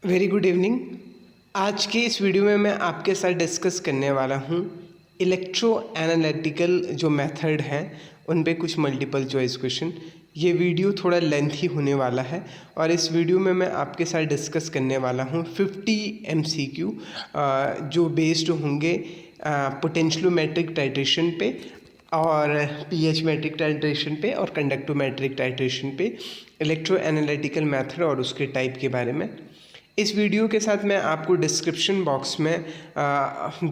Very good evening. आज के इस वीडियो में मैं आपके साथ डिस्कस करने वाला हूँ इलेक्ट्रो एनालिटिकल जो मेथड हैं उन पे कुछ मल्टीपल चॉइस क्वेश्चन। ये वीडियो थोड़ा लेंथी होने वाला है और इस वीडियो में मैं आपके साथ डिस्कस करने वाला हूँ 50 MCQ जो बेस्ड होंगे पोटेंशियोमेट्रिक टाइट्रेशन पे और पीएच मैट्रिक टाइट्रेशन पे और कंडक्टोमेट्रिक टाइट्रेशन पे इलेक्ट्रो एनालिटिकल मेथड और उसके टाइप के बारे में। इस वीडियो के साथ मैं आपको डिस्क्रिप्शन बॉक्स में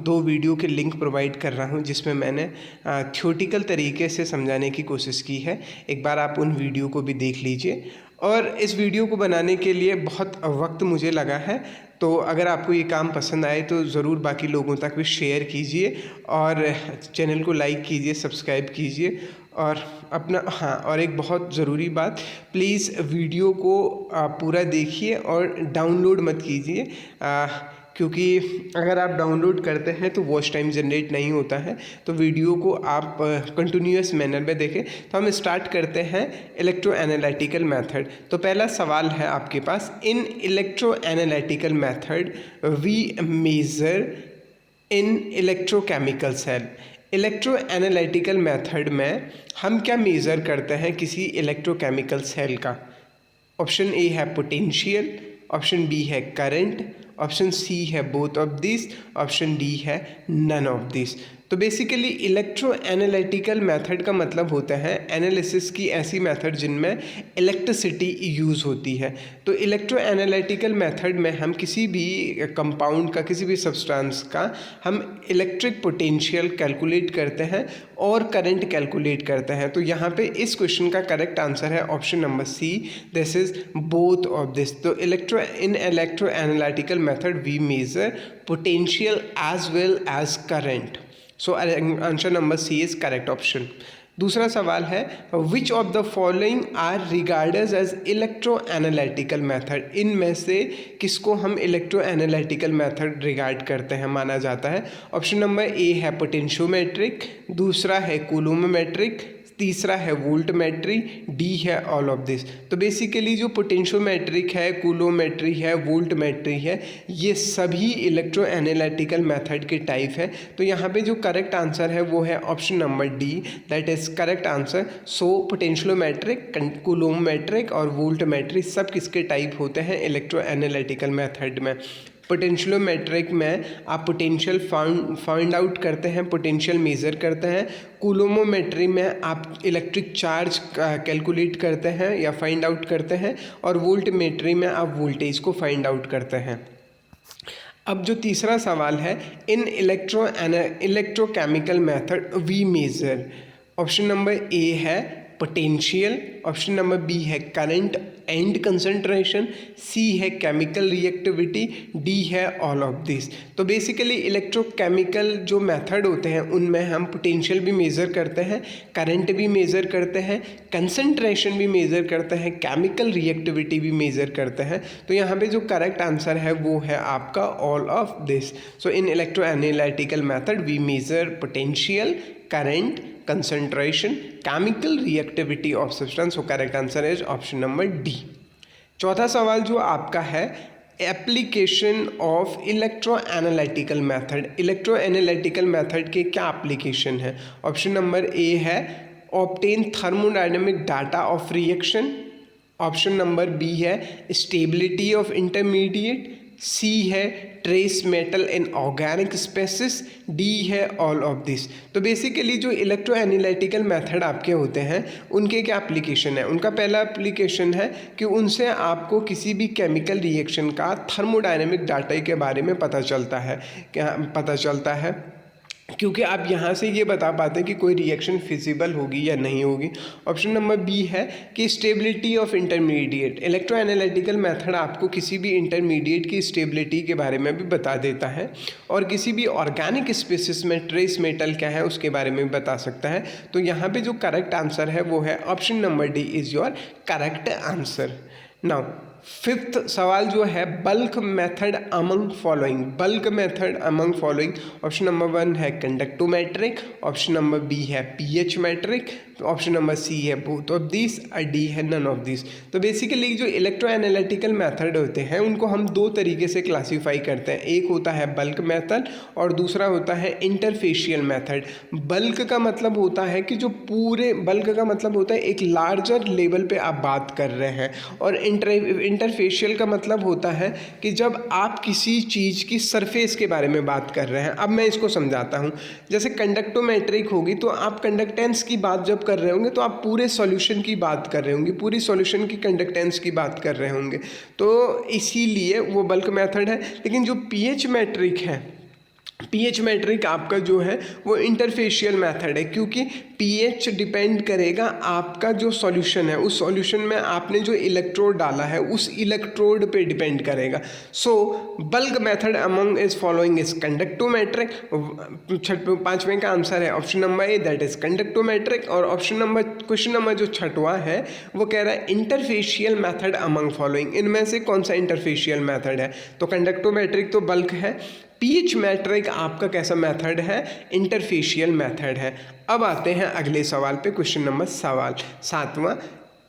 दो वीडियो के लिंक प्रोवाइड कर रहा हूं जिसमें मैंने थ्योरेटिकल तरीके से समझाने की कोशिश की है। एक बार आप उन वीडियो को भी देख लीजिए। और इस वीडियो को बनाने के लिए बहुत वक्त मुझे लगा है, तो अगर आपको ये काम पसंद आए तो ज़रूर बाकी लोगों तक भी शेयर कीजिए और चैनल को लाइक कीजिए, सब्सक्राइब कीजिए और अपना और एक बहुत ज़रूरी बात, प्लीज़ वीडियो को पूरा देखिए और डाउनलोड मत कीजिए, क्योंकि अगर आप डाउनलोड करते हैं तो वॉच टाइम जनरेट नहीं होता है। तो वीडियो को आप कंटिन्यूअस मैनर में देखें। तो हम स्टार्ट करते हैं इलेक्ट्रो एनालिटिकल मेथड। तो पहला सवाल है आपके पास, in electro analytical method we measure in electrochemical cell. Electro analytical method में हम क्या मेज़र करते हैं किसी इलेक्ट्रोकेमिकल सेल का? ऑप्शन ए है पोटेंशियल, ऑप्शन बी है करंट, ऑप्शन सी है both of this, option D है नन ऑफ दिस। तो बेसिकली इलेक्ट्रो एनालिटिकल मेथड का मतलब होता है एनालिसिस की ऐसी मेथड जिनमें इलेक्ट्रिसिटी यूज़ होती है। तो इलेक्ट्रो एनालिटिकल मेथड में हम किसी भी कंपाउंड का, किसी भी सब्सटेंस का हम इलेक्ट्रिक पोटेंशियल कैलकुलेट करते हैं और करंट कैलकुलेट करते हैं। तो यहाँ पे इस क्वेश्चन का करेक्ट आंसर है option number C, this is both of this. तो in electro analytical method we measure potential as well as current. So answer number C is correct option. दूसरा सवाल है, which of the following are regarded as electro analytical method. इनमें से किसको हम electro analytical method regard करते हैं, माना जाता है? ऑप्शन नंबर ए है पोटेंशियोमेट्रिक, दूसरा है कूलोमोमेट्रिक, तीसरा है वोल्टमेट्री, डी है ऑल ऑफ दिस। तो बेसिकली जो पोटेंशियोमेट्रिक है, कूलोमेट्री है, वोल्टमेट्री है, ये सभी इलेक्ट्रो एनालिटिकल मेथड के टाइप है। तो यहाँ पे जो करेक्ट आंसर है वो है option number D, that is correct answer. So potentiometric, coulometric और वोल्टमेट्री सब किसके टाइप होते हैं इलेक्ट्रो एनालिटिकल मेथड में? पोटेंशियोमेट्रिक में आप पोटेंशियल फाइंड आउट करते हैं, पोटेंशियल मेज़र करते हैं। कूलोमोमेट्री में आप इलेक्ट्रिक चार्ज कैलकुलेट करते हैं या फाइंड आउट करते हैं, और वोल्टमेट्री में आप वोल्टेज को फाइंड आउट करते हैं। अब जो तीसरा सवाल है, in electrochemical method we measure. Option number A है पोटेंशियल, ऑप्शन नंबर बी है करंट एंड कंसंट्रेशन, सी है केमिकल रिएक्टिविटी, डी है ऑल ऑफ दिस। तो बेसिकली इलेक्ट्रोकेमिकल जो मेथड होते हैं उनमें हम पोटेंशियल भी मेज़र करते हैं, करंट भी मेज़र करते हैं, कंसंट्रेशन भी मेज़र करते हैं, केमिकल रिएक्टिविटी भी मेज़र करते हैं। तो यहाँ पे जो करेक्ट आंसर है वो है आपका all of this. So in electro analytical method we measure potential, current, concentration, chemical reactivity of substance। so correct answer is option number D। चौथा सवाल जो आपका है, application of electro analytical method. Electro analytical method के क्या application है? Option number A है obtain thermodynamic data of reaction, option number B है स्टेबिलिटी ऑफ इंटरमीडिएट, सी है trace metal in organic species, D है ऑल ऑफ दिस। तो basically जो electro analytical method आपके होते हैं उनके क्या एप्लीकेशन है? उनका पहला एप्लीकेशन है कि उनसे आपको किसी भी केमिकल रिएक्शन का थर्मोडायनेमिक डाटा के बारे में पता चलता है। क्या पता चलता है? क्योंकि आप यहाँ से ये बता पाते हैं कि कोई रिएक्शन फिजिबल होगी या नहीं होगी। ऑप्शन नंबर बी है कि stability of intermediate. Electro analytical method आपको किसी भी इंटरमीडिएट की स्टेबिलिटी के बारे में भी बता देता है, और किसी भी ऑर्गेनिक स्पीसीज में ट्रेस मेटल क्या है उसके बारे में भी बता सकता है। तो यहाँ पे जो करेक्ट आंसर है वो है option number D is your correct answer. Now fifth सवाल जो है, bulk method among following. Bulk method among following, option number one है कंडक्टोमेट्रिक, ऑप्शन नंबर बी है pH metric, option number C है both of this, और D है none of this. तो basically जो इलेक्ट्रो एनालिटिकल मेथड होते हैं उनको हम दो तरीके से क्लासीफाई करते हैं, एक होता है बल्क मेथड और दूसरा होता है इंटरफेशियल मेथड। बल्क का मतलब होता है कि जो पूरे, बल्क का मतलब होता है एक लार्जर लेवल पे आप बात कर रहे हैं, और इंटरफेशियल का मतलब होता है कि जब आप किसी चीज़ की सरफेस के बारे में बात कर रहे हैं। अब मैं इसको समझाता हूँ। जैसे कंडक्टोमेट्रिक होगी तो आप कंडक्टेंस की बात जब कर रहे होंगे तो आप पूरे सॉल्यूशन की बात कर रहे होंगे, पूरी सॉल्यूशन की कंडक्टेंस की बात कर रहे होंगे, तो इसीलिए वो बल्क मेथड है। लेकिन जो पीएच मैट्रिक है, पीएच मैट्रिक आपका जो है वो इंटरफेशियल मेथड है, क्योंकि पीएच डिपेंड करेगा आपका जो सॉल्यूशन है, उस सॉल्यूशन में आपने जो इलेक्ट्रोड डाला है उस इलेक्ट्रोड पे डिपेंड करेगा। सो bulk method among is following is conductometric. पांचवें का आंसर है option number A, that is conductometric. और ऑप्शन नंबर, क्वेश्चन नंबर जो छठवां है वो कह रहा है इंटरफेशियल मेथड अमंग फॉलोइंग, इनमें से कौन सा इंटरफेशियल मेथड है। तो कंडक्टोमेट्रिक तो बल्क है, पीएच मैट्रिक आपका कैसा मेथड है, इंटरफेशियल मेथड है। अब आते हैं अगले सवाल पे, क्वेश्चन नंबर सातवां।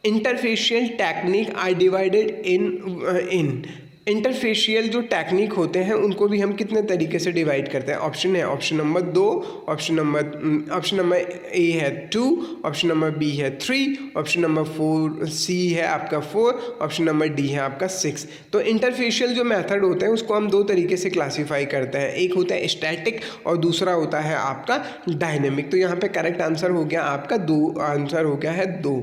Interfacial technique are divided in interfacial जो टेक्निक होते हैं उनको भी हम कितने तरीके से डिवाइड करते हैं। ऑप्शन है option number 2, option number A है 2, ऑप्शन नंबर बी है 3, ऑप्शन नंबर 4 सी है आपका 4, ऑप्शन नंबर डी है आपका 6। तो इंटरफेशियल जो मेथड होते हैं उसको हम दो तरीके से क्लासीफाई करते हैं, एक होता है स्टैटिक और दूसरा होता है आपका डायनेमिक। तो यहाँ पे करेक्ट आंसर हो गया आपका 2, आंसर हो गया है 2।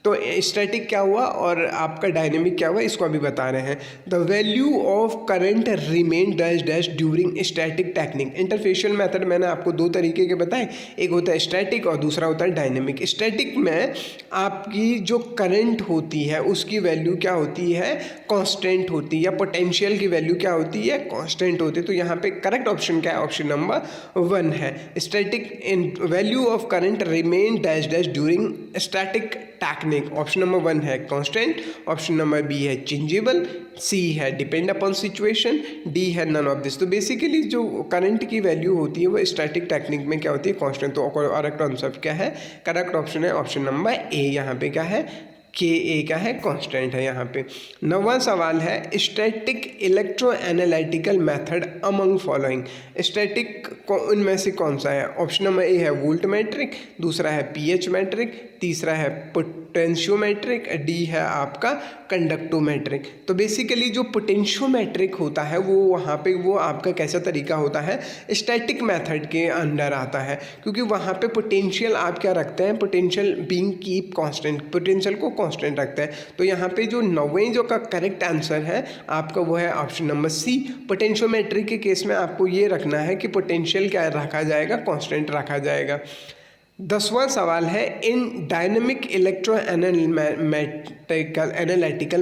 तो स्टैटिक क्या हुआ और आपका डायनेमिक क्या हुआ, इसको अभी बता रहे हैं। The value of current remain dash dash during static technique. Interfacial method मैंने आपको दो तरीके के बताए, एक होता है स्टैटिक और दूसरा होता है डायनेमिक। स्टैटिक में आपकी जो करंट होती है उसकी वैल्यू क्या होती है, कांस्टेंट होती है, या पोटेंशियल की वैल्यू क्या होती है, कांस्टेंट होती है। तो यहाँ पे करेक्ट ऑप्शन क्या है, ऑप्शन नंबर 1 है। Static in value of current remain dash dash during static technique, option number 1 है कांस्टेंट, ऑप्शन नंबर बी है चेंजेबल, सी है डिपेंड अपॉन सिचुएशन, डी है नन ऑफ दिस। तो बेसिकली जो करंट की वैल्यू होती है वो स्टैटिक टेक्निक में क्या होती है, कांस्टेंट। तो करेक्ट आंसर क्या है, करेक्ट ऑप्शन है ऑप्शन नंबर ए। यहाँ पे क्या है, के ए का है, कांस्टेंट है यहाँ पे। नौवां सवाल है static electro analytical method among following. Static उनमें से कौन सा है। ऑप्शन नंबर ए है वोल्ट मैट्रिक, दूसरा है पीएच मैट्रिक, तीसरा है पोटेंशियोमेट्रिक, डी है आपका कंडक्टोमेट्रिक। तो बेसिकली जो पोटेंशियोमेट्रिक होता है वो वहाँ पे वो आपका कैसा तरीका होता है, स्टैटिक मेथड के अंडर आता है, क्योंकि वहाँ पे पोटेंशियल आप क्या रखते हैं, potential being keep constant, potential को कांस्टेंट रखते हैं। तो यहाँ पे जो नौवें जो का करेक्ट आंसर है आपका वो है ऑप्शन नंबर सी। पोटेंशियोमेट्रिक के केस में आपको ये रखना है कि पोटेंशियल क्या रखा जाएगा, कांस्टेंट रखा जाएगा। 10वां सवाल है in dynamic electro analytical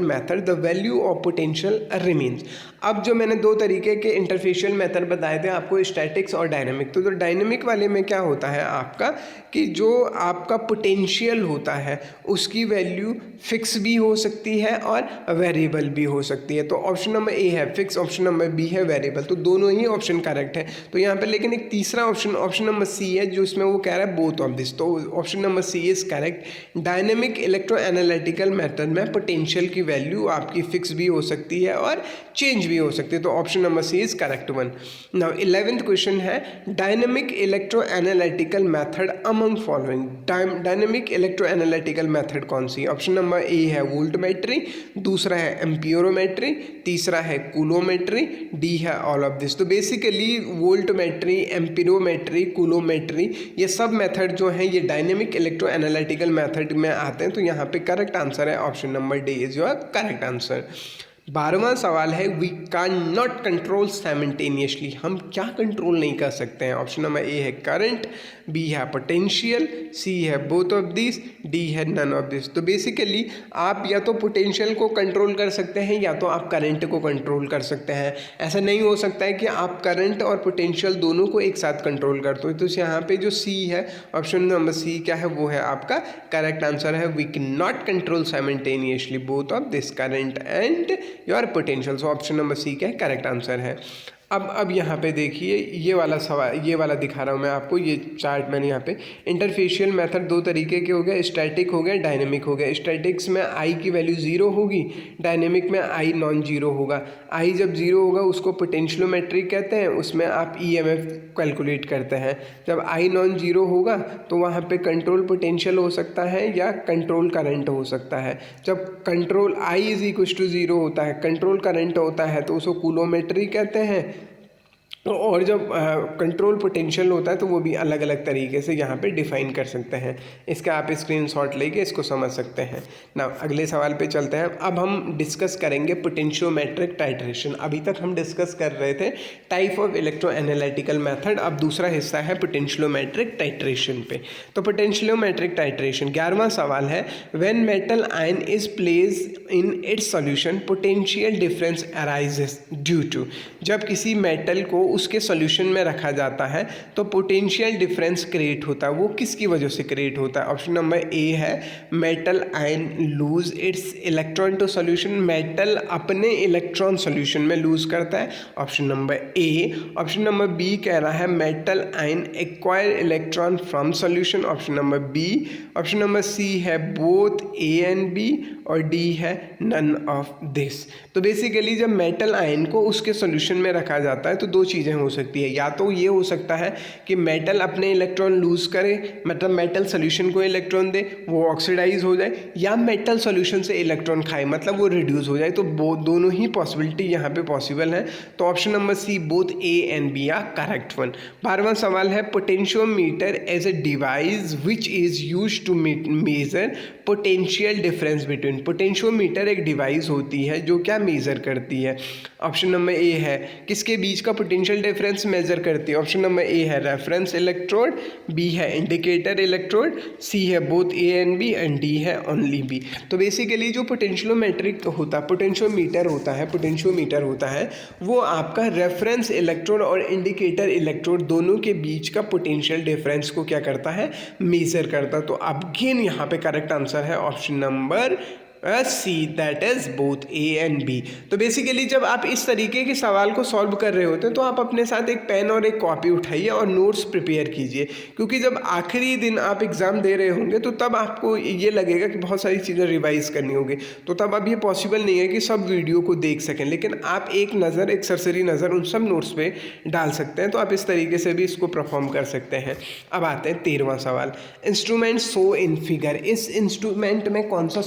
method the value of potential remains. अब जो मैंने दो तरीके के इंटरफेशियल मेथड बताए थे आपको, स्टैटिक्स और डायनेमिक। तो डायनेमिक वाले में क्या होता है आपका कि जो आपका पोटेंशियल होता है उसकी वैल्यू फिक्स भी हो सकती है और वेरिएबल भी हो सकती है। तो ऑप्शन नंबर ए है फिक्स, ऑप्शन नंबर बी है वेरिएबल। तो दोनों ही ऑप्शन करेक्ट है। तो यहाँ पे लेकिन एक तीसरा ऑप्शन, ऑप्शन नंबर सी है, जो इसमें वो कह रहा है बोथ ऑफ दिस। तो option number C is correct. Dynamic electro analytical method में पोटेंशियल की वैल्यू आपकी फिक्स भी हो सकती है और चेंज भी हो सकती है। तो option number C is correct one. Now 11th question है dynamic electro analytical method among following. Dynamic electro analytical method कौन सी। ऑप्शन नंबर ए है वोल्टमेट्री, दूसरा है एम्पियरोमेट्री, तीसरा है कूलोमेट्री, डी है ऑल ऑफ दिस। तो बेसिकली वोल्टमेट्री, एम्पियरोमेट्री, कूलोमेट्री ये सब मेथड जो हैं ये डायनेमिक इलेक्ट्रो एनालिटिकल मेथड में आते हैं। तो यहाँ पे करेक्ट आंसर है option number D is your correct answer. 12वां सवाल है we can not control simultaneously. हम क्या कंट्रोल नहीं कर सकते हैं। ऑप्शन नंबर ए है करंट, बी है पोटेंशियल, सी है बोथ ऑफ दिस, डी है नन ऑफ दिस। तो बेसिकली आप या तो पोटेंशियल को कंट्रोल कर सकते हैं या तो आप करंट को कंट्रोल कर सकते हैं। ऐसा नहीं हो सकता है कि आप करंट और पोटेंशियल दोनों को एक साथ कंट्रोल करते हो। तो यहाँ पे जो सी है, ऑप्शन नंबर सी क्या है, वो है आपका करेक्ट आंसर है। We can not control simultaneously both of this current and your potential. So option number C क्या है, करेक्ट आंसर है। अब यहाँ पे देखिए ये वाला सवाल, ये वाला दिखा रहा हूँ मैं आपको, ये चार्ट मैंने यहाँ पे। इंटरफेशियल मेथड दो तरीके के हो गए, स्टैटिक हो गया, डायनेमिक हो गया। स्टैटिक्स में आई की वैल्यू ज़ीरो होगी, डायनेमिक में आई नॉन जीरो होगा। आई जब ज़ीरो होगा उसको पोटेंशियोमेट्रिक कहते हैं, उसमें आप ईएमएफ कैलकुलेट करते हैं। जब आई नॉन जीरो होगा तो वहाँ पे कंट्रोल पोटेंशियल हो सकता है या कंट्रोल करंट हो सकता है। जब control I is equal to zero होता है, कंट्रोल करंट होता है, तो उसको कूलोमेट्री कहते हैं। और जब कंट्रोल पोटेंशियल होता है तो वो भी अलग अलग तरीके से यहाँ पे डिफाइन कर सकते हैं। इसका आप स्क्रीनशॉट लेके इसको समझ सकते हैं ना। अगले सवाल पे चलते हैं। अब हम डिस्कस करेंगे पोटेंशियोमेट्रिक टाइट्रेशन। अभी तक हम डिस्कस कर रहे थे type of electro analytical method, अब दूसरा हिस्सा है पोटेंशियोमेट्रिक टाइट्रेशन पे। तो पोटेंशियोमेट्रिक टाइट्रेशन 11वां सवाल है, when metal ion is placed in its solution potential difference arises due to. जब किसी मेटल को उसके सॉल्यूशन में रखा जाता है तो पोटेंशियल डिफरेंस क्रिएट होता है। वो किसकी वजह से क्रिएट होता है? ऑप्शन नंबर ए है metal ion lose its electron to solution, metal अपने इलेक्ट्रॉन सॉल्यूशन में लूज करता है, option number A. Option number B कह रहा है metal ion acquire electron from solution, option number B. Option number C है both A and B, और D है नन ऑफ दिस। तो बेसिकली जब मेटल आयन को उसके सॉल्यूशन में रखा जाता है तो दो चीज़ें हो सकती है। या तो ये हो सकता है कि मेटल अपने इलेक्ट्रॉन लूज करे, मतलब मेटल सॉल्यूशन को इलेक्ट्रॉन दे, वो ऑक्सीडाइज हो जाए, या मेटल सॉल्यूशन से इलेक्ट्रॉन खाए, मतलब वो रिड्यूस हो जाए। तो दोनों ही पॉसिबिलिटी यहाँ पे पॉसिबल है। तो option number C both A and B are correct one. 12वां सवाल है, potentiometer as a device which is used to measure potential difference between. Potentiometer एक डिवाइस होती है जो क्या मेजर करती है? ऑप्शन नंबर ए है किसके बीच का पोटेंशियल डिफरेंस मेजर करती है? ऑप्शन नंबर ए है रेफरेंस इलेक्ट्रोड, बी है इंडिकेटर इलेक्ट्रोड, सी है both A and B, and D है ओनली बी। तो बेसिकली जो पोटेंशियोमीटर होता है वो आपका रेफरेंस इलेक्ट्रोड और इंडिकेटर इलेक्ट्रोड दोनों के बीच का पोटेंशियल डिफरेंस को क्या करता है? मेजर करता। तो अगेन यहाँ पे करेक्ट आंसर है option number C, that is both A and B. तो बेसिकली जब आप इस तरीके के सवाल को सॉल्व कर रहे होते हैं तो आप अपने साथ एक पेन और एक कॉपी उठाइए और नोट्स प्रिपेयर कीजिए, क्योंकि जब आखिरी दिन आप एग्ज़ाम दे रहे होंगे तो तब आपको ये लगेगा कि बहुत सारी चीज़ें रिवाइज करनी होगी। तो तब अब ये पॉसिबल नहीं है कि सब वीडियो को देख सकें, लेकिन आप एक नज़र, एक सरसरी नज़र उन सब नोट्स पे डाल सकते हैं। तो आप इस तरीके से भी इसको परफॉर्म कर सकते हैं। अब आते हैं 13वां सवाल, इंस्ट्रूमेंट शो इन फिगर। इस इंस्ट्रूमेंट में कौन सा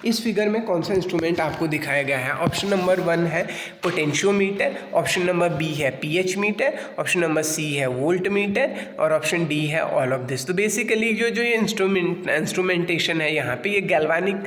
इस फिगर में कौन सा इंस्ट्रूमेंट आपको दिखाया गया है? ऑप्शन नंबर 1 है पोटेंशियोमीटर, ऑप्शन नंबर बी है pH meter, option number C है वोल्ट मीटर, और ऑप्शन डी है ऑल ऑफ दिस। तो बेसिकली जो ये इंस्ट्रूमेंटेशन है यहाँ पे, ये गैल्वानिक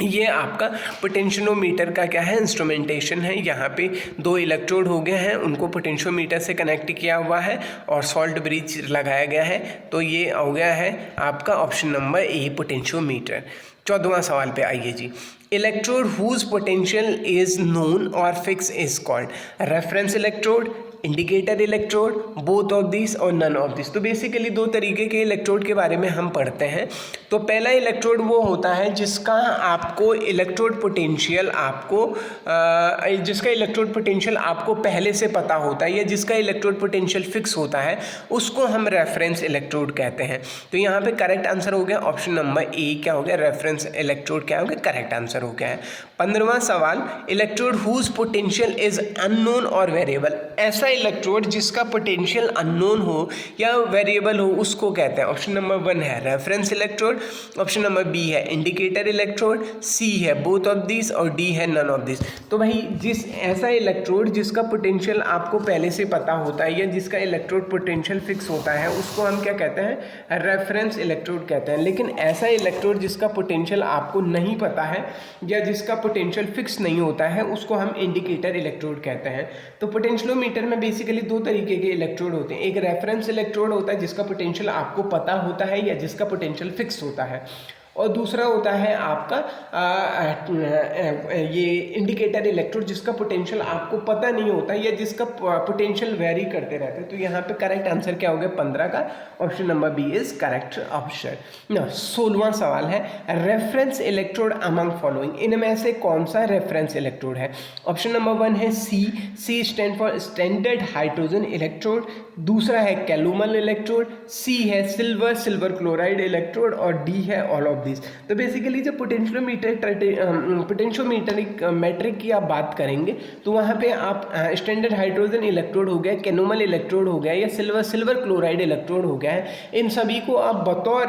ये आपका पोटेंशियोमीटर का क्या है? इंस्ट्रूमेंटेशन है। यहाँ पे 2 इलेक्ट्रोड हो गए हैं, उनको पोटेंशियोमीटर से कनेक्ट किया हुआ है और सॉल्ट ब्रिज लगाया गया है। तो ये हो गया है आपका ऑप्शन नंबर ए पोटेंशियोमीटर। 14वां सवाल पे आइए जी, electrode whose potential is known और fix is called reference electrode, indicator electrode, both of this और नन ऑफ दिस। तो बेसिकली 2 तरीके के इलेक्ट्रोड के बारे में हम पढ़ते हैं। तो पहला इलेक्ट्रोड वो होता है जिसका इलेक्ट्रोड पोटेंशियल आपको पहले से पता होता है, या जिसका इलेक्ट्रोड पोटेंशियल फिक्स होता है, उसको हम रेफरेंस इलेक्ट्रोड कहते हैं। तो यहाँ पे करेक्ट आंसर हो गया ऑप्शन नंबर ए, क्या हो गया? रेफरेंस इलेक्ट्रोड क्या हो गया? करेक्ट आंसर हो गया है। 15वां सवाल, electrode whose potential is unknown और वेरिएबल। ऐसा इलेक्ट्रोड जिसका पोटेंशियल अननोन हो या वेरिएबल हो उसको कहते हैं। ऑप्शन नंबर 1 है reference electrode, option number B है इंडिकेटर इलेक्ट्रोड, सी है बोथ ऑफ दिस, और डी है नन ऑफ दिस। तो भाई ऐसा इलेक्ट्रोड जिसका पोटेंशियल आपको पहले से पता होता है या जिसका इलेक्ट्रोड पोटेंशियल फिक्स होता है उसको हम क्या कहते हैं? रेफरेंस इलेक्ट्रोड कहते हैं। लेकिन ऐसा इलेक्ट्रोड जिसका पोटेंशियल आपको नहीं पता है या जिसका पोटेंशियल फिक्स नहीं होता है उसको हम इंडिकेटर इलेक्ट्रोड कहते हैं। तो पोटेंशियोमीटर में बेसिकली 2 तरीके के इलेक्ट्रोड होते हैं। एक रेफरेंस इलेक्ट्रोड होता है जिसका पोटेंशियल आपको पता होता है या जिसका पोटेंशियल फिक्स होता है, और दूसरा होता है आपका ये इंडिकेटर इलेक्ट्रोड, जिसका पोटेंशियल आपको पता नहीं होता या जिसका पोटेंशियल वेरी करते रहते हैं। तो यहाँ पे करेक्ट आंसर क्या हो गया 15 का, option number B is correct option. Now 16वां सवाल है, रेफरेंस इलेक्ट्रोड अमंग फॉलोइंग, इनमें से कौन सा रेफरेंस इलेक्ट्रोड है? ऑप्शन नंबर 1 है C stand for standard hydrogen electrode, दूसरा है कैलुमल इलेक्ट्रोड, सी है सिल्वर क्लोराइड इलेक्ट्रोड और डी है ऑल ऑफ दिस। तो बेसिकली जब पोटेंशियोमीट्रिक की आप बात करेंगे तो वहाँ पे आप स्टैंडर्ड हाइड्रोजन इलेक्ट्रोड हो गया, कैलुमल इलेक्ट्रोड हो गया या सिल्वर क्लोराइड इलेक्ट्रोड हो गया है, इन सभी को आप बतौर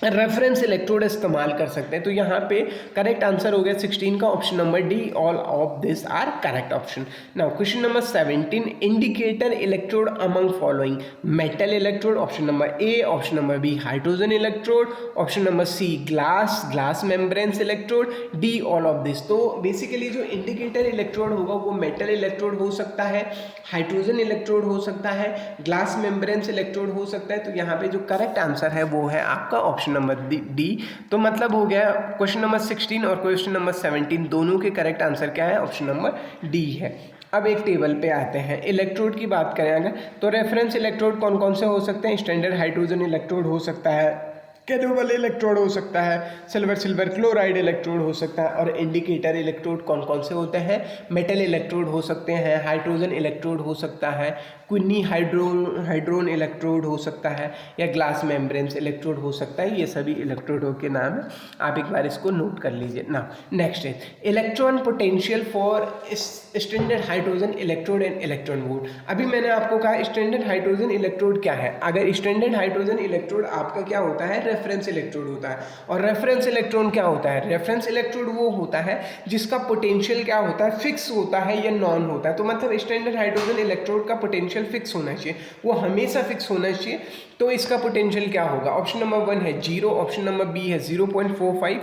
रेफरेंस इलेक्ट्रोड इस्तेमाल कर सकते हैं। तो यहाँ पे करेक्ट आंसर हो गया 16 का, option number D, all of this are correct option. Now question number 17, indicator electrode among following, metal electrode, option number A, option number B hydrogen electrode, option number C glass membranes electrode, D all of this. तो basically जो indicator electrode होगा वो metal electrode हो सकता है, hydrogen electrode हो सकता है, ग्लास मेम्ब्रेन्स इलेक्ट्रोड हो सकता है। तो यहाँ पे जो करेक्ट आंसर है वो है आपका ऑप्शन नंबर डी। तो मतलब हो गया क्वेश्चन नंबर 16 और क्वेश्चन नंबर 17 दोनों के करेक्ट आंसर क्या है, ऑप्शन नंबर डी है। अब एक टेबल पे आते हैं, इलेक्ट्रोड की बात करें अगर तो रेफरेंस इलेक्ट्रोड कौन कौन से हो सकते हैं? स्टैंडर्ड हाइड्रोजन इलेक्ट्रोड हो सकता है, कैलुमल इलेक्ट्रोड हो सकता है, सिल्वर क्लोराइड इलेक्ट्रोड हो सकता है, और इंडिकेटर इलेक्ट्रोड कौन कौन से होते हैं? मेटल इलेक्ट्रोड हो सकते हैं, हाइड्रोजन इलेक्ट्रोड हो सकता है, क्विनी हाइड्रोन इलेक्ट्रोड हो सकता है या ग्लास मेम्ब्रेन्स इलेक्ट्रोड हो सकता है। ये सभी इलेक्ट्रोडों के नाम है, आप एक बार इसको नोट कर लीजिए ना। नेक्स्ट है electron potential for standard hydrogen electrode and electron volt. अभी मैंने आपको कहा स्टैंडर्ड हाइड्रोजन इलेक्ट्रोड क्या है। अगर स्टैंडर्ड हाइड्रोजन इलेक्ट्रोड आपका क्या होता है? रेफरेंस इलेक्ट्रोड होता है। और रेफरेंस इलेक्ट्रॉन क्या होता है? रेफरेंस इलेक्ट्रोड वो होता है जिसका पोटेंशियल क्या होता है? फिक्स होता है या नॉन होता है। तो मतलब स्टैंडर्ड हाइड्रोजन इलेक्ट्रोड का पोटेंशियल फिक्स होना चाहिए, वो हमेशा फिक्स होना चाहिए। तो इसका पोटेंशियल क्या होगा? ऑप्शन नंबर 1 है 0, ऑप्शन नंबर बी है 0.45,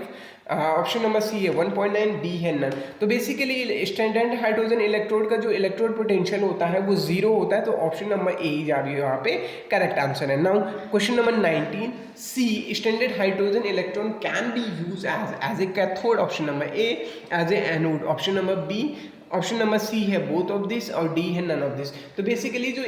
ऑप्शन नंबर सी है 1.9, डी है नन। तो बेसिकली स्टैंडर्ड हाइड्रोजन इलेक्ट्रोड का जो इलेक्ट्रोड पोटेंशियल होता है वो 0 होता है। तो ऑप्शन नंबर ए ही यहाँ पे करेक्ट आंसर है। Now question number 19, C standard hydrogen electron can be use as a cathode, option number A, as a anode, option number B, option number C है बोथ ऑफ दिस और D है none of this. तो basically जो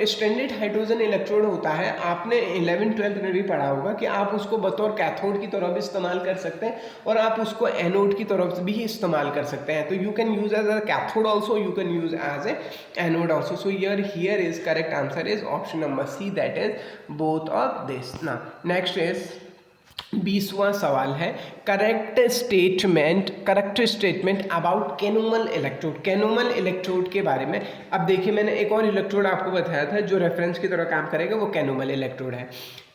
standard hydrogen electrode होता है, आपने 11th-12th में भी पढ़ा होगा कि आप उसको बतौर कैथोड की तरह भी इस्तेमाल कर सकते हैं और आप उसको एनोड की तरफ भी इस्तेमाल कर सकते हैं। तो you can use as a cathode also, you can use as a anode also. So here is correct answer is option number C, that is both of this. ना नेक्स्ट इज 20वां सवाल है correct statement about calomel electrode. Calomel electrode के बारे में अब देखिए, मैंने एक और इलेक्ट्रोड आपको बताया था जो रेफरेंस की तरह काम करेगा, वो कैनुमल इलेक्ट्रोड है।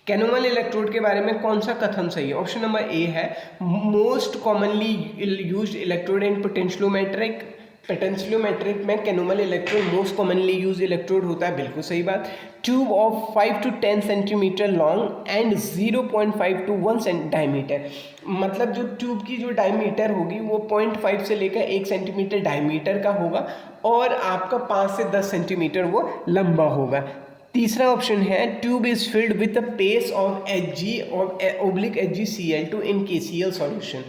कैनुमल इलेक्ट्रोड के बारे में कौन सा कथन सही है? ऑप्शन नंबर ए है most commonly used electrode in potentiometric में calomel electrode most commonly use electrode होता है, बिल्कुल सही बात। Tube of 5 to 10 centimetre long and 0.5 to 1 diameter, मतलब जो ट्यूब की जो डायमीटर होगी वो 0.5 से लेकर 1 सेंटीमीटर डायमीटर का होगा और आपका 5 से 10 सेंटीमीटर वो लंबा होगा। तीसरा ऑप्शन है tube is filled with the paste of HgCl2 in KCl solution,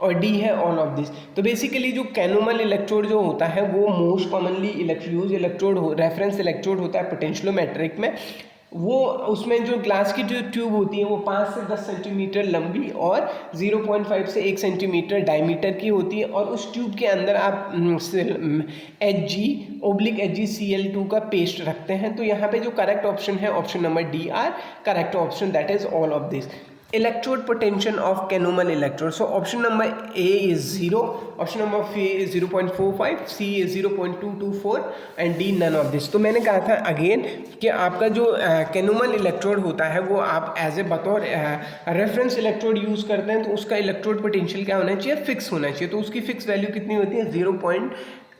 और डी है ऑल ऑफ दिस। तो बेसिकली जो कैनुमल इलेक्ट्रोड जो होता है वो most commonly use electrode reference electrode होता है पोटेंशियोमेट्रिक में। वो उसमें जो ग्लास की जो ट्यूब होती है वो 5 से 10 सेंटीमीटर लंबी और 0.5 से 1 सेंटीमीटर डायमीटर की होती है, और उस ट्यूब के अंदर आप HgCl2 का पेस्ट रखते हैं। तो यहाँ पे जो करेक्ट ऑप्शन है option number D are correct option, that is all of this. Electrode potential of calomel electrode, so option number A is 0, option number B is 0.45, C is 0.224 and D none of this. तो मैंने कहा था again कि आपका जो कैनुमल electrode होता है वो आप एज ए बतौर रेफरेंस इलेक्ट्रोड यूज़ करते हैं, तो उसका इलेक्ट्रोड पोटेंशियल क्या होना चाहिए? फिक्स होना चाहिए। तो उसकी फिक्स वैल्यू कितनी होती है?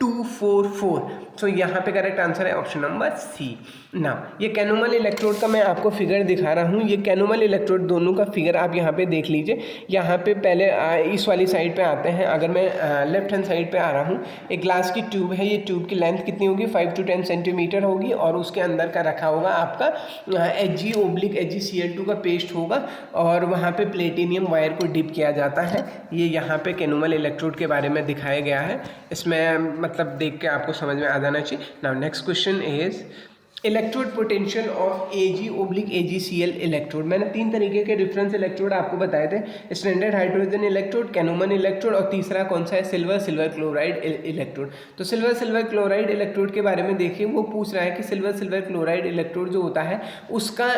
244। सो यहाँ पे करेक्ट आंसर है ऑप्शन नंबर सी। ना ये कैनोमल इलेक्ट्रोड का मैं आपको फिगर दिखा रहा हूँ। ये कैनोमल इलेक्ट्रोड दोनों का फिगर आप यहाँ पे देख लीजिए। यहाँ पे पहले इस वाली साइड पे आते हैं। अगर मैं लेफ्ट हैंड साइड पे आ रहा हूँ, एक ग्लास की ट्यूब है। ये ट्यूब की लेंथ कितनी होगी? 5 to 10 सेंटीमीटर होगी और उसके अंदर का रखा होगा आपका AgCl2 का पेस्ट होगा और वहाँ पे प्लेटिनियम वायर को डिप किया जाता है। ये यहाँ पे कैनोमल इलेक्ट्रोड के बारे में दिखाया गया है। इसमें मतलब देख के आपको समझ में आ जाना चाहिए। Now next question is electrode potential of AgAgCl electrode. मैंने 3 तरीके के डिफरेंस इलेक्ट्रोड आपको बताए थे, स्टैंडर्ड हाइड्रोजन इलेक्ट्रोड, कैनोमन इलेक्ट्रोड और तीसरा कौन सा है? Silver chloride electrode. तो सिल्वर क्लोराइड इलेक्ट्रोड के बारे में देखिए, वो पूछ रहा है कि सिल्वर क्लोराइड इलेक्ट्रोड जो होता है उसका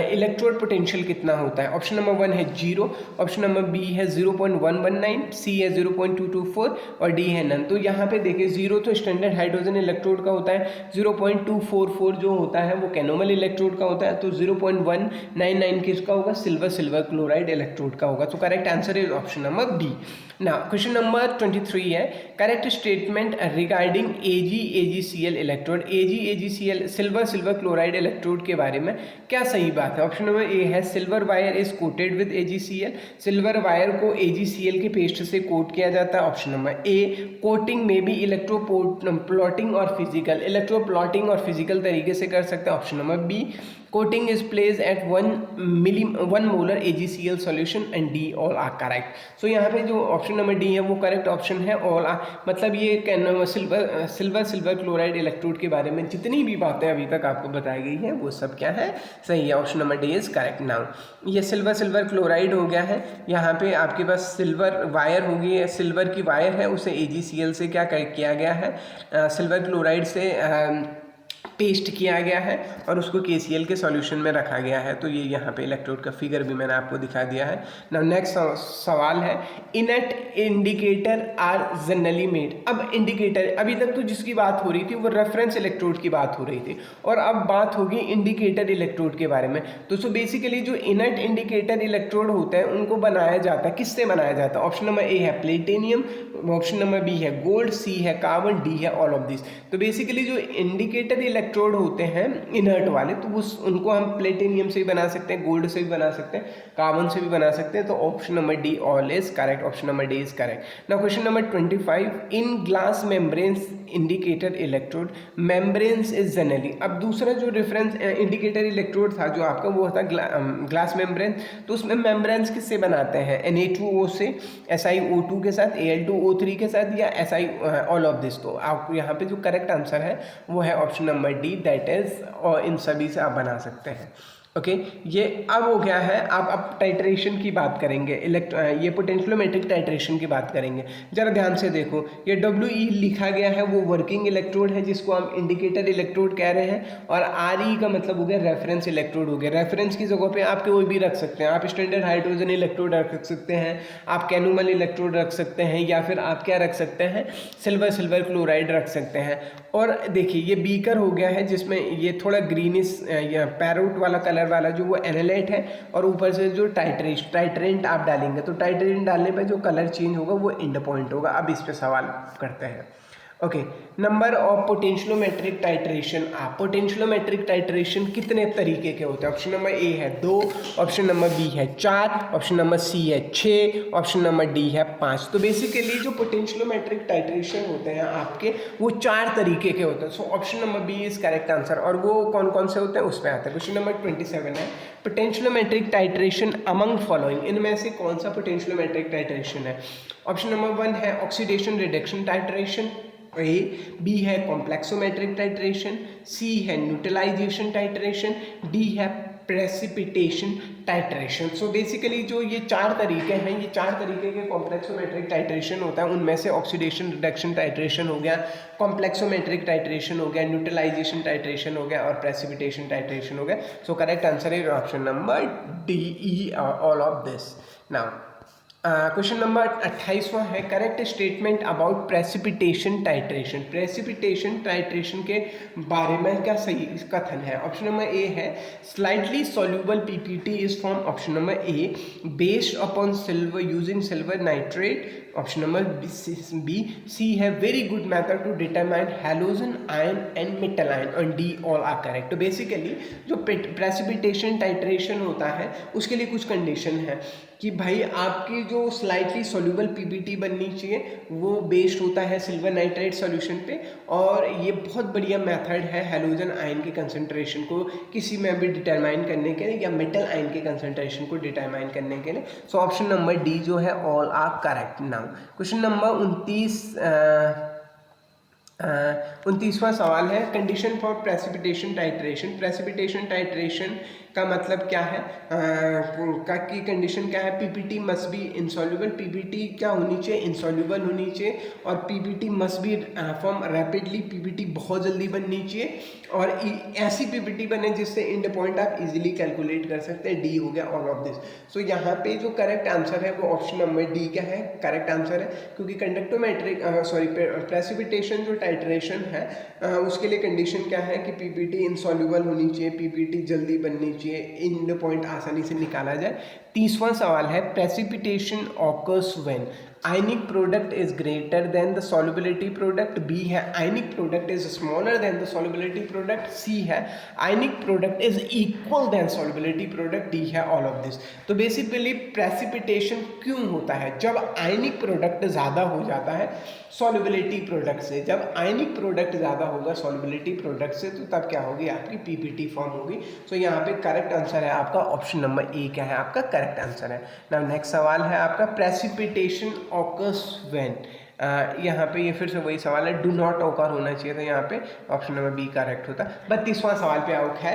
इलेक्ट्रोड पोटेंशियल कितना होता है। ऑप्शन नंबर 1 है 0, ऑप्शन नंबर बी है 0.119, सी है 0.224 और डी है नन। तो यहाँ पे देखिए 0 तो स्टैंडर्ड हाइड्रोजन इलेक्ट्रोड का होता है, 0.244 जो होता है वो कैनोमल इलेक्ट्रोड का होता है, तो 0.199 किसका होगा? सिल्वर क्लोराइड इलेक्ट्रोड का होगा। तो correct answer is option number B. Now question number 23 है correct statement regarding AgAgCl electrode. AgAgCl silver chloride electrode के बारे में क्या सही बात है? ऑप्शन नंबर ए है silver wire is coated with AgCl। Silver wire को AgCl के पेस्ट से कोट किया जाता है। ऑप्शन नंबर ए कोटिंग में भी इलेक्ट्रोप्लॉटिंग और फिजिकल तरीके से कर सकते हैं। Option number B coating is place at 1 molar AgCl solution and D all are correct. So यहाँ पे जो ऑप्शन नंबर डी है वो करेक्ट ऑप्शन है। ऑल आर मतलब ये सिल्वर क्लोराइड इलेक्ट्रोड के बारे में जितनी भी बातें अभी तक आपको बताई गई हैं वो सब क्या है? सही है। Option number D is correct. Now ये सिल्वर क्लोराइड हो गया है। यहाँ पे आपके पास सिल्वर वायर होगी, सिल्वर की वायर है, उसे AgCl से क्या किया गया है? सिल्वर क्लोराइड से पेस्ट किया गया है और उसको KCl के सॉल्यूशन में रखा गया है। तो ये यहाँ पे इलेक्ट्रोड का फिगर भी मैंने आपको दिखा दिया है। नाउ नेक्स्ट सवाल है inert indicator are generally made. अब इंडिकेटर, अभी तक तो जिसकी बात हो रही थी वो रेफरेंस इलेक्ट्रोड की बात हो रही थी और अब बात होगी इंडिकेटर इलेक्ट्रोड के बारे में। तो सो बेसिकली जो इनेट इंडिकेटर इलेक्ट्रोड होते हैं उनको बनाया जाता है, किससे बनाया जाता है? ऑप्शन नंबर ए है प्लेटिनियम, ऑप्शन नंबर बी है गोल्ड, सी है कार्बन, डी है ऑल ऑफ दिस। तो बेसिकली जो इंडिकेटर इलेक्ट्रोड होते हैं इनर्ट वाले, तो उनको हम प्लेटिनियम से भी बना सकते हैं, गोल्ड से भी बना सकते हैं, कार्बन से भी बना सकते हैं। तो option number D all is correct. Option number D is correct. Now question number 25 in glass membranes indicator electrode membranes is generally. अब दूसरा जो रेफरेंस इंडिकेटर इलेक्ट्रोड था जो आपका वो था ग्लास मेम्ब्रेन। तो उसमें मेम्ब्रेन्स किससे बनाते हैं? Na2O से, SiO2 के साथ, Al2O3 के साथ या Si ऑल ऑफ दिस। तो आपको यहाँ पे जो करेक्ट आंसर है वो है option number D, that is, और इन सभी से आप बना सकते हैं। ओके ये अब हो गया है। अब टाइट्रेशन की बात करेंगे, ये पोटेंशियोमेट्रिक टाइट्रेशन की बात करेंगे। जरा ध्यान से देखो, ये WE लिखा गया है वो वर्किंग इलेक्ट्रोड है जिसको हम इंडिकेटर इलेक्ट्रोड कह रहे हैं, और RE का मतलब हो गया रेफरेंस इलेक्ट्रोड हो गया। रेफरेंस की जगह पे आप कोई भी रख सकते हैं, आप स्टैंडर्ड हाइड्रोजन इलेक्ट्रोड रख सकते हैं, आप कैनोमल इलेक्ट्रोड रख सकते हैं, या फिर आप क्या रख सकते हैं? सिल्वर क्लोराइड रख सकते हैं। और देखिए ये बीकर हो गया है जिसमें ये थोड़ा ग्रीनिश या पैरोट वाला कलर वाला जो वो एनालाइट है, और ऊपर से जो टाइट्रेंट आप डालेंगे तो टाइट्रेंट डालने पे जो कलर चेंज होगा वो एंड पॉइंट होगा। अब इस पे सवाल करते हैं। Okay number of potentiometric titration. आप पोटेंशियोमेट्रिक टाइट्रेशन कितने तरीके के होते हैं? ऑप्शन नंबर ए है 2, ऑप्शन नंबर बी है 4, ऑप्शन नंबर सी है 6, ऑप्शन नंबर डी है 5। तो बेसिकली जो पोटेंशियोमेट्रिक टाइट्रेशन होते हैं आपके वो 4 तरीके के होते हैं। So option number B is correct answer. और वो कौन कौन से होते हैं उस पर आते हैं। क्वेश्चन नंबर 27 है पोटेंशियोमेट्रिक टाइट्रेशन अमंग फॉलोइंग। इनमें से कौन सा पोटेंशियोमेट्रिक टाइट्रेशन है? ऑप्शन नंबर 1 है ऑक्सीडेशन रिडक्शन टाइट्रेशन, बी है कॉम्प्लेक्सोमेट्रिक टाइट्रेशन, सी है न्यूट्रलाइजेशन टाइट्रेशन, डी है प्रेसिपिटेशन टाइट्रेशन। सो बेसिकली जो ये 4 तरीके हैं, ये 4 तरीके के कॉम्प्लेक्सोमेट्रिक टाइट्रेशन होता है। उनमें से ऑक्सीडेशन रिडक्शन टाइट्रेशन हो गया, कॉम्प्लेक्सोमेट्रिक टाइट्रेशन हो गया, न्यूट्रलाइजेशन टाइट्रेशन हो गया और प्रेसिपिटेशन टाइट्रेशन हो गया। So correct answer is option number D, E all of this. Now question number 28वां है correct statement about precipitation titration. Precipitation titration के बारे में क्या सही कथन है? ऑप्शन नंबर ए है slightly soluble PPT is form, option number A based upon silver using silver nitrate, option number B C है very good method to determine halogen ion and metal ion, और D all are correct. तो basically जो precipitation titration होता है उसके लिए कुछ condition है कि भाई आपकी जो स्लाइटली सॉल्यूबल पीपीटी बननी चाहिए वो बेस्ड होता है सिल्वर नाइट्रेट सॉल्यूशन पे, और ये बहुत बढ़िया मेथड है हैलोजन आयन के कंसंट्रेशन को किसी में भी डिटरमाइन करने के लिए या मेटल आयन के कंसंट्रेशन को डिटरमाइन करने के लिए। सो ऑप्शन नंबर डी जो है all are correct. Now question number 29वां सवाल है condition for precipitation titration. Precipitation titration का मतलब क्या है, का की कंडीशन क्या है? PPT must be insoluble, PPT क्या होनी चाहिए? इनसॉल्युबल होनी चाहिए, और PPT must be form rapidly, PPT बहुत जल्दी बननी चाहिए, और ऐसी पीपीटी बने जिससे एंड पॉइंट आप इजीली कैलकुलेट कर सकते हैं। डी हो गया ऑल ऑफ दिस। सो यहाँ पे जो करेक्ट आंसर है वो ऑप्शन नंबर डी क्या है? करेक्ट आंसर है, क्योंकि कंडक्टोमेट्रिक प्रेसिपिटेशन जो टाइट्रेशन है उसके लिए कंडीशन क्या है कि पीपीटी इनसॉल्युबल होनी चाहिए, पीपीटी जल्दी बननी चाहिए, एंड पॉइंट आसानी से निकाला जाए। 30वां सवाल है precipitation occurs when ionic product is greater than the solubility product, B है ionic product is smaller than the solubility product, C है ionic product is equal than solubility product, D है ऑल ऑफ दिस। तो basically precipitation क्यों होता है? जब ionic product ज़्यादा हो जाता है सॉल्युबिलिटी प्रोडक्ट से, जब आयनिक प्रोडक्ट ज़्यादा होगा सॉल्युबिलिटी प्रोडक्ट से, तो तब क्या होगी? आपकी पीपीटी फॉर्म होगी। सो यहाँ पे करेक्ट आंसर है आपका ऑप्शन नंबर ए क्या है? आपका करेक्ट आंसर है। नाउ नेक्स्ट सवाल है आपका प्रेसिपिटेशन ऑकर्स व्हेन, यहाँ पे ये फिर से वही सवाल है, डू नॉट ऑकर होना चाहिए था यहाँ पे, ऑप्शन नंबर बी करेक्ट होता। 32वां सवाल पे आउट है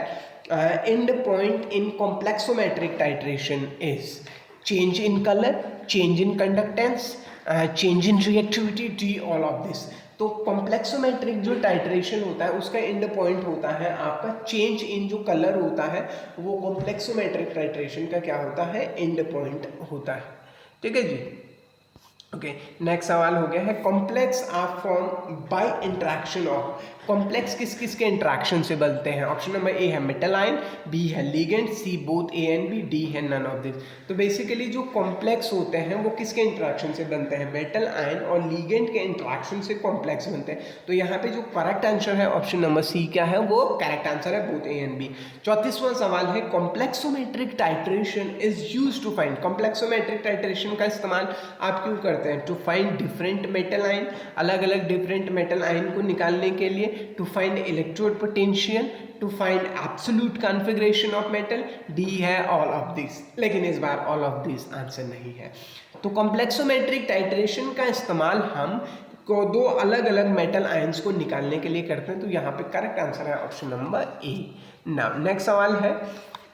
end point in complexometric titration is change in colour, change in conductance, change in reactivity, D all of this. तो कॉम्प्लेक्सोमेट्रिक जो टाइट्रेशन होता है उसका एंड पॉइंट होता है आपका चेंज इन जो कलर होता है, वो कॉम्प्लेक्सोमेट्रिक टाइट्रेशन का क्या होता है? एंड पॉइंट होता है। ठीक है जी। ओके, नेक्स्ट सवाल हो गया है complex are form by interaction of. Complex किस किस के इंट्रैक्शन से बनते हैं? ऑप्शन नंबर ए है मेटल आयन, बी है ligand, C both A and B, D है नन ऑफ दिस। तो बेसिकली जो कॉम्प्लेक्स होते हैं वो किसके इंट्रैक्शन से बनते हैं? मेटल आयन और लिगेंड के इंट्रैक्शन से कॉम्प्लेक्स बनते हैं। तो यहाँ पे जो करेक्ट आंसर है ऑप्शन नंबर सी क्या है? वो करेक्ट आंसर है बोथ ए एंड बी। 34वां सवाल है complexometric titration is used to find. Complexometric titration का इस्तेमाल आप क्यों करते हैं? To find different metal ion, अलग अलग डिफरेंट मेटल आयन को निकालने के लिए, to find electrode potential, to find absolute configuration of metal, D है ऑल ऑफ दिस। लेकिन इस बार ऑल ऑफ दिस आंसर नहीं है। तो कॉम्प्लेक्सोमेट्रिक टाइट्रेशन का इस्तेमाल हम को दो अलग अलग मेटल आयंस को निकालने के लिए करते हैं। तो यहाँ पे करेक्ट आंसर है ऑप्शन नंबर ए। नाउ नेक्स्ट सवाल है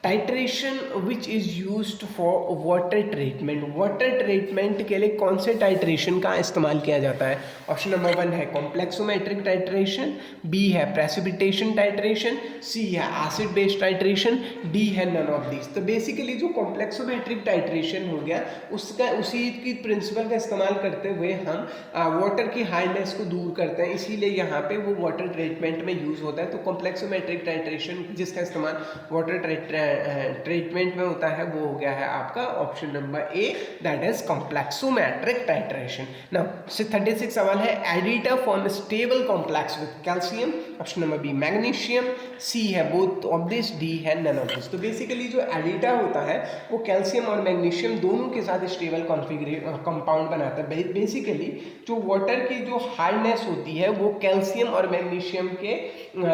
titration which is used for water treatment. Water treatment के लिए कौन से टाइट्रेशन का इस्तेमाल किया जाता है? ऑप्शन नंबर 1 है कॉम्प्लेक्सोमेट्रिक टाइट्रेशन, बी है प्रेसिपिटेशन टाइट्रेशन, सी है एसिड बेस्ड टाइट्रेशन, डी है नन ऑफ दिस। तो बेसिकली जो कॉम्प्लेक्सोमेट्रिक टाइट्रेशन हो गया उसका उसी की प्रिंसिपल का इस्तेमाल करते हुए हम वाटर की हार्डनेस को दूर करते हैं, इसीलिए यहाँ पे वो वाटर ट्रीटमेंट में यूज़ होता है। तो कॉम्प्लेक्सोमेट्रिक टाइट्रेशन जिसका इस्तेमाल वाटर ट्रीटमेंट में होता है वो हो गया है आपका option number A, that is complexometric titration. Now 36 सवाल है editor form stable complex with calcium, option number B magnesium, सी है बोथ ऑफ दिस, डी है नन ऑफ दिस। तो बेसिकली जो एडिटर होता है वो कैल्शियम और मैग्नीशियम दोनों के साथ स्टेबल कंपाउंड बनाता है। बेसिकली जो वाटर की जो हार्डनेस होती है वो कैल्शियम और मैग्नीशियम के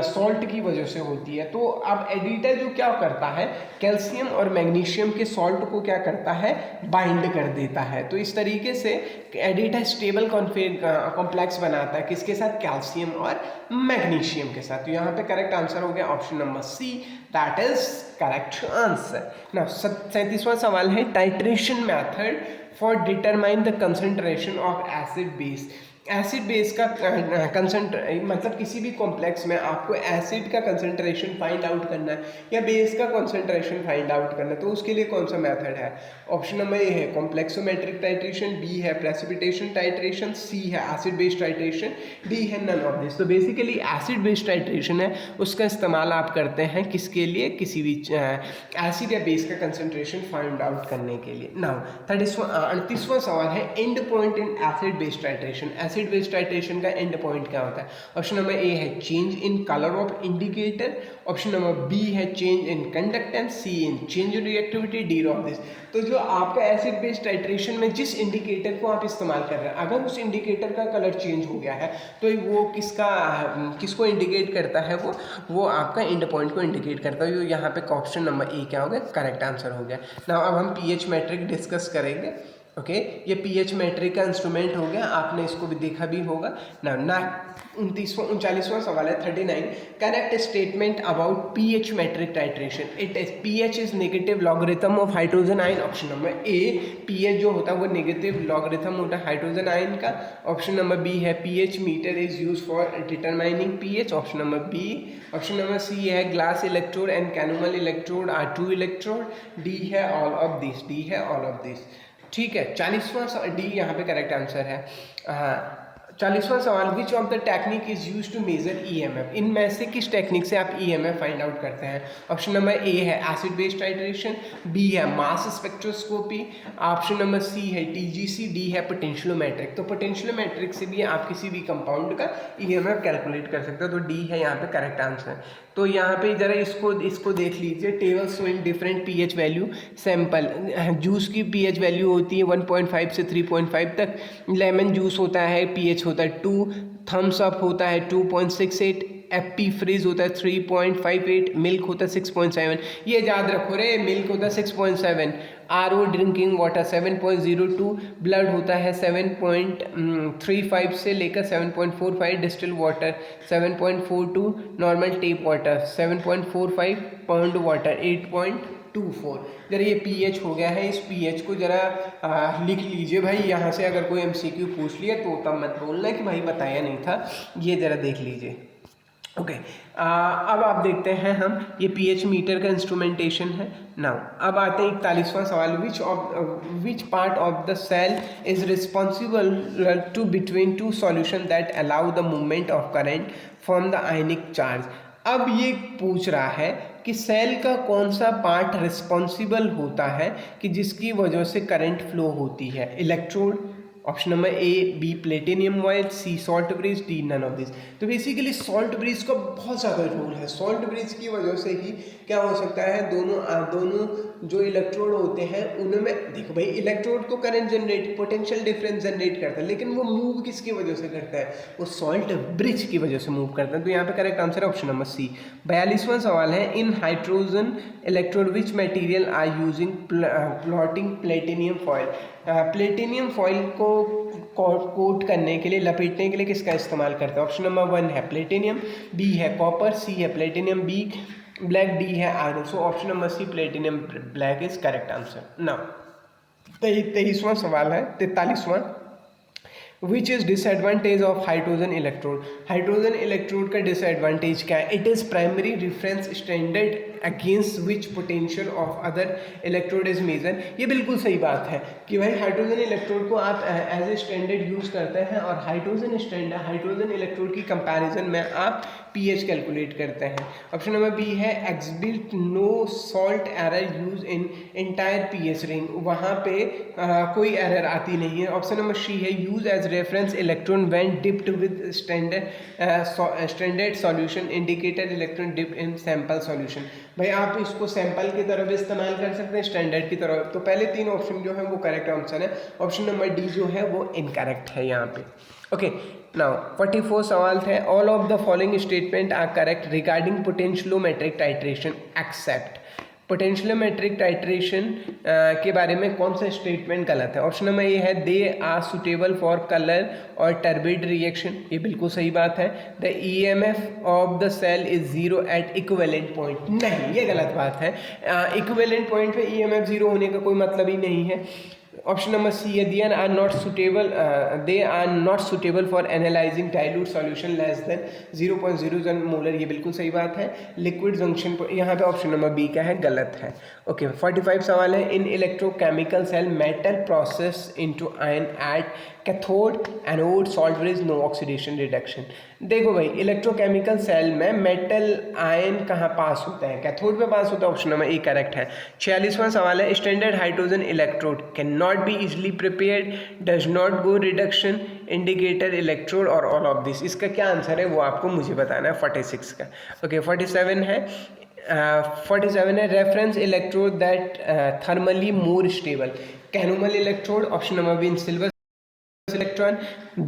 सॉल्ट की वजह से होती है। तो अब एडिटर जो क्या करता है कैल्शियम और मैग्नीशियम के सॉल्ट को क्या करता है? बाइंड कर देता है। तो इस तरीके से एडिटर स्टेबल कॉम्प्लेक्स बनाता है किसके साथ? कैल्शियम और मैग्नीशियम के साथ। तो यहाँ पे करेक्ट आंसर हो गया option number C, that is correct answer. Now 37वां सवाल है titration method for determine the concentration of acid base. Acid base का मतलब किसी भी कॉम्प्लेक्स में आपको एसिड का कंसंट्रेशन फाइंड आउट करना है या बेस का कंसंट्रेशन फाइंड आउट करना है, तो उसके लिए कौन सा मेथड है? ऑप्शन नंबर ए है कॉम्प्लेक्सोमेट्रिक टाइट्रेशन, बी है प्रेसिपिटेशन टाइट्रेशन, सी है एसिड बेस टाइट्रेशन, डी है नन ऑफ दिस। तो बेसिकली एसिड बेस टाइट्रेशन है, उसका इस्तेमाल आप करते हैं किसके लिए? किसी भी एसिड या बेस का कंसंट्रेशन फाइंड आउट करने के लिए। नाउ 38वां सवाल है end point in acid base titration. Acid base titration का एंड पॉइंट क्या होता है? ऑप्शन नंबर ए है change in colour of indicator, option number B है change in conductance, C in change in reactivity, D of this. तो जो आपका acid base titration में जिस इंडिकेटर को आप इस्तेमाल कर रहे हैं, अगर उस इंडिकेटर का कलर चेंज हो गया है तो वो किसको इंडिकेट करता है? वो आपका एंड पॉइंट को इंडिकेट करता है। यहाँ पे ऑप्शन नंबर ए क्या हो गया? करेक्ट आंसर हो गया। नाउ अब हम पीएच मैट्रिक डिस्कस करेंगे। ओके, ये पीएच मैट्रिक का इंस्ट्रूमेंट हो गया, आपने इसको भी देखा भी होगा ना। 39वां सवाल है 39, correct statement about pH metric titration. It is pH is negative logarithm of hydrogen ion. Option number A, pH जो होता है वो नेगेटिव लॉगरिथम होता है हाइड्रोजन आयन का। ऑप्शन नंबर बी है pH meter is use for determining pH. Option number B. Option number C है glass electrode and calomel electrode are 2 electrode. D है ऑल ऑफ दिस, डी है all of this. ठीक है, 40वां D यहाँ पे correct answer है। 40वां सवाल, which of the technique is use to measure EMF. इनमें से किस टेक्निक से आप ईएमएफ फाइंड आउट करते हैं? ऑप्शन नंबर ए है एसिड बेस टाइट्रेशन, बी है mass spectroscopy, option number C है टीजीसी, डी है पोटेंशियोमेट्रिक। तो पोटेंशियोमेट्रिक से भी आप किसी भी कंपाउंड का ईएमएफ कैलकुलेट कर सकते हो, तो डी है यहाँ पे करेक्ट आंसर। तो यहाँ पे जरा इसको देख लीजिए, table showing different pH value sample. Juice की पीएच वैल्यू होती है 1.5 से 3.5 तक, लेमन जूस होता है पीएच होता है 2, थम्स अप होता है 2.68, एप्पी फ्रीज होता है 3.58, मिल्क होता है 6.7। ये याद रखो रे, मिल्क होता है 6.7, आरओ ड्रिंकिंग वाटर 7.02, ब्लड होता है 7.35 से लेकर 7.45, distil water 7.42, normal tape water 7.45, pound water 8.24। जरा ये पीएच हो गया है, इस पीएच को जरा लिख लीजिए भाई। यहाँ से अगर कोई एमसीक्यू पूछ लिया तो तब मत बोलना कि भाई बताया नहीं था, ये जरा देख लीजिए। ओके, अब आप देखते हैं हम ये पीएच मीटर का इंस्ट्रूमेंटेशन है। नाउ अब आते हैं 41वां सवाल, which part of the cell is responsible to between two solution that allow the movement of current from the ionic charge. अब ये पूछ रहा है कि सेल का कौन सा पार्ट रिस्पॉन्सिबल होता है कि जिसकी वजह से करंट फ्लो होती है? Electrode, option number A, B platinum foil, C salt bridge, D none of this. तो बेसिकली सॉल्ट ब्रिज का बहुत ज़्यादा रोल है। सॉल्ट ब्रिज की वजह से ही क्या हो सकता है, दोनों जो इलेक्ट्रोड होते हैं उनमें, देखो भाई, इलेक्ट्रोड तो current generate, potential difference generate करता है, लेकिन वो मूव किसकी वजह से करता है? वो सॉल्ट ब्रिज की वजह से मूव करता है। तो यहाँ पे करेक्ट आंसर है ऑप्शन नंबर सी। 42वां सवाल है, in hydrogen electrode which material are using plotting platinum foil. Platinum foil को कोट करने के लिए, लपेटने के लिए किसका इस्तेमाल करता है? ऑप्शन नंबर 1 है प्लेटिनियम, बी है कॉपर, सी है प्लेटिनियम बी ब्लैक, डी है iron. So option number C platinum black is correct answer. Now 23वां सवाल है 43वां, which is disadvantage of hydrogen electrode. Hydrogen electrode का डिसएडवांटेज क्या है? It is primary reference standard against which potential of other electrode is measure. ये बिल्कुल सही बात है कि भाई हाइड्रोजन इलेक्ट्रोड को आप एज ए स्टैंडर्ड यूज़ करते हैं, और हाइड्रोजन इलेक्ट्रोड की कंपैरिजन में आप पीएच कैलकुलेट करते हैं। ऑप्शन नंबर बी है exhibit no salt error use in entire pH range, वहाँ पे कोई एरर आती नहीं है। ऑप्शन नंबर सी है use as reference electron when dipped with standard solution, indicated electron dip in sample solution. भाई आप इसको सैंपल की तरह भी इस्तेमाल कर सकते हैं, स्टैंडर्ड की तरह। तो पहले 3 ऑप्शन जो है वो करेक्ट आंसर है। ऑप्शन नंबर डी जो है वो इनकरेक्ट है यहाँ पे। ओके, नाउ 44 सवाल थे, all of the following statement are correct regarding potentiometric titration except. Potentiometric titration के बारे में कौन सा स्टेटमेंट गलत है? ऑप्शन नंबर ए है they are suitable for colour और टर्बिड रिएक्शन, ये बिल्कुल सही बात है। The EMF of the cell is 0 at equivalent point, नहीं, ये गलत बात है। इक्विवेलेंट पॉइंट पे ईएमएफ 0 होने का कोई मतलब ही नहीं है। ऑप्शन नंबर सी है they are not suitable for analysing dilute solution less than 0.01 molar, ये बिल्कुल सही बात है। लिक्विड जंक्शन पर यहाँ पे ऑप्शन नंबर बी का है, गलत है। ओके 45 सवाल है, in electrochemical cell metal process into ion at cathode anode salt is no oxidation reduction. देखो भाई इलेक्ट्रोकेमिकल सेल में मेटल आयन कहाँ पास होता है, कैथोड पे पास होता है, ऑप्शन नंबर ए करेक्ट है। 46वां सवाल है, standard hydrogen electrode can not be easily prepared, does not go reduction, indicator electrode और ऑल ऑफ दिस। इसका क्या आंसर है वो आपको मुझे बताना है 46 का। ओके 47 है 47 है reference electrode that thermally more stable, calomel electrode, option number B silver electron,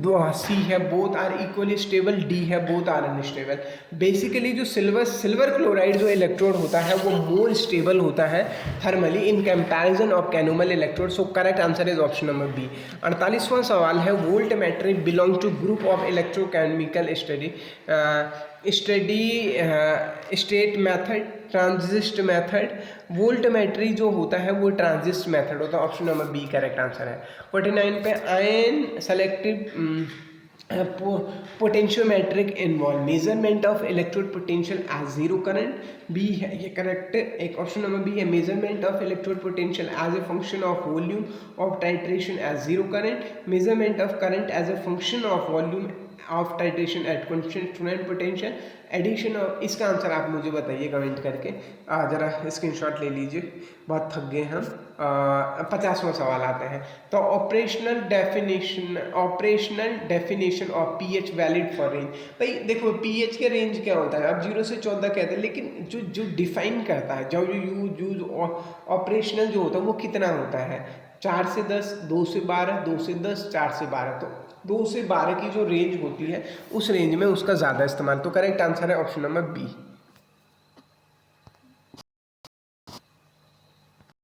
दो सी है both are equally stable, D है बोथ आर अनस्टेबल। बेसिकली जो सिल्वर क्लोराइड जो इलेक्ट्रोड होता है वो मोर स्टेबल होता है thermally in comparison of calomel electrode, so correct answer is option number B. 48वां सवाल है, volt metric belong to group of electrochemical state method, transient method. वोल्टमेट्री जो होता है वो ट्रांजिस्ट मेथड होता है, option number B correct answer है। 49 पे ion selective potentiometric involve measurement of electrode potential as zero current, B है ये करेक्ट। एक ऑप्शन नंबर बी है measurement of electrode potential as a function of volume of titration as zero current, measurement of current as a function of volume of titration at constant potential, addition of. इसका आंसर आप मुझे बताइए comment करके, जरा screenshot ले लीजिए, बहुत थक गए हम। 50वां सवाल आते हैं, तो operational definition of pH valid for range. भाई देखो पीएच के रेंज क्या होता है, आप 0 से 14 कहते हैं, लेकिन जो डिफाइन करता है जो यूज ऑपरेशनल जो होता है वो कितना होता है, 4 से 10, 2 से 12, 2 से 10, 4 से 12। तो 2 से 12 की जो रेंज होती है उस रेंज में उसका ज़्यादा इस्तेमाल, तो करेक्ट आंसर है ऑप्शन नंबर बी।